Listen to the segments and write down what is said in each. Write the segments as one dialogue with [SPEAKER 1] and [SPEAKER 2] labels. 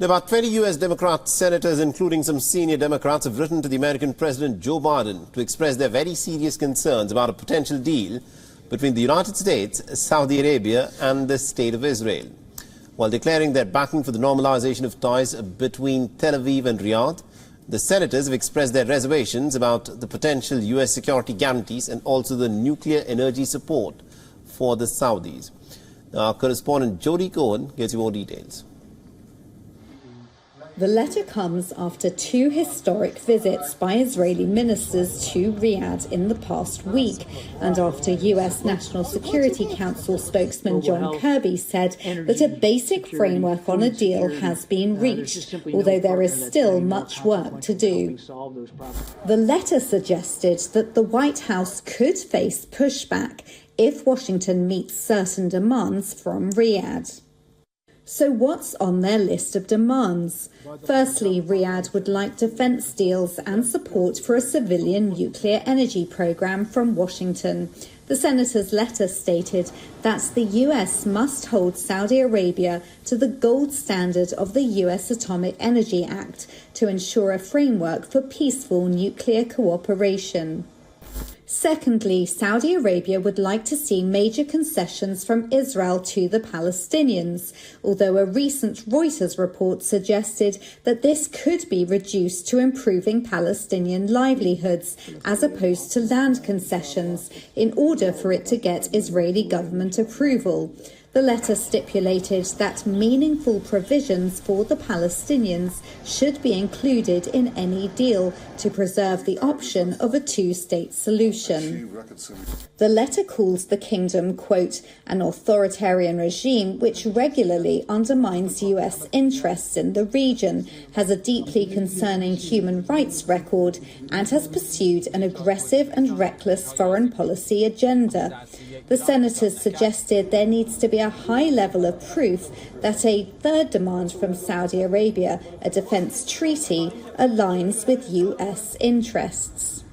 [SPEAKER 1] About 20 U.S. Democrat senators, including some senior Democrats, have written to the American President Joe Biden to express their very serious concerns about a potential deal between the United States, Saudi Arabia and the State of Israel. While declaring their backing for the normalization of ties between Tel Aviv and Riyadh, the senators have expressed their reservations about the potential U.S. security guarantees and also the nuclear energy support for the Saudis. Our correspondent Jody Cohen gives you more details.
[SPEAKER 2] The letter comes after two historic visits by Israeli ministers to Riyadh in the past week, and after US National Security Council spokesman John Kirby said that a basic framework on a deal has been reached, although there is still much work to do. The letter suggested that the White House could face pushback if Washington meets certain demands from Riyadh. So what's on their list of demands? Firstly, Riyadh would like defence deals and support for a civilian nuclear energy programme from Washington. The senator's letter stated that the US must hold Saudi Arabia to the gold standard of the US Atomic Energy Act to ensure a framework for peaceful nuclear cooperation. Secondly, Saudi Arabia would like to see major concessions from Israel to the Palestinians, although a recent Reuters report suggested that this could be reduced to improving Palestinian livelihoods as opposed to land concessions in order for it to get Israeli government approval. The letter stipulated that meaningful provisions for the Palestinians should be included in any deal to preserve the option of a two-state solution. The letter calls the kingdom, quote, an authoritarian regime which regularly undermines US interests in the region, has a deeply concerning human rights record, and has pursued an aggressive and reckless foreign policy agenda. The senators suggested there needs to be a high level of proof that a third demand from Saudi Arabia, a defence treaty, aligns with US interests.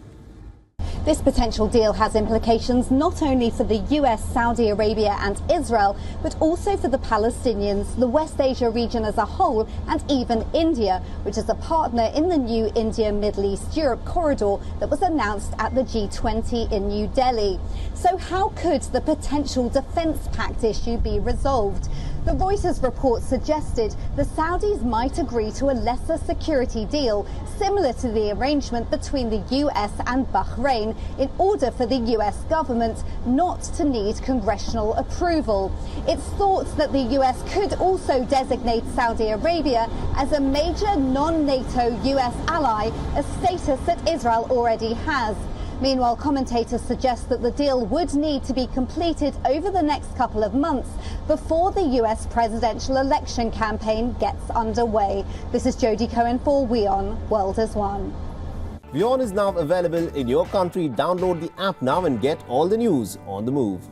[SPEAKER 3] This potential deal has implications not only for the US, Saudi Arabia and Israel, but also for the Palestinians, the West Asia region as a whole, and even India, which is a partner in the new India-Middle East-Europe corridor that was announced at the G20 in New Delhi. So how could the potential defence pact issue be resolved? The Reuters report suggested the Saudis might agree to a lesser security deal similar to the arrangement between the US and Bahrain in order for the US government not to need congressional approval. It's thought that the US could also designate Saudi Arabia as a major non-NATO US ally, a status that Israel already has. Meanwhile, commentators suggest that the deal would need to be completed over the next couple of months before the US presidential election campaign gets underway. This is Jody Cohen for WION World as One.
[SPEAKER 1] WION is now available in your country. Download the app now and get all the news on the move.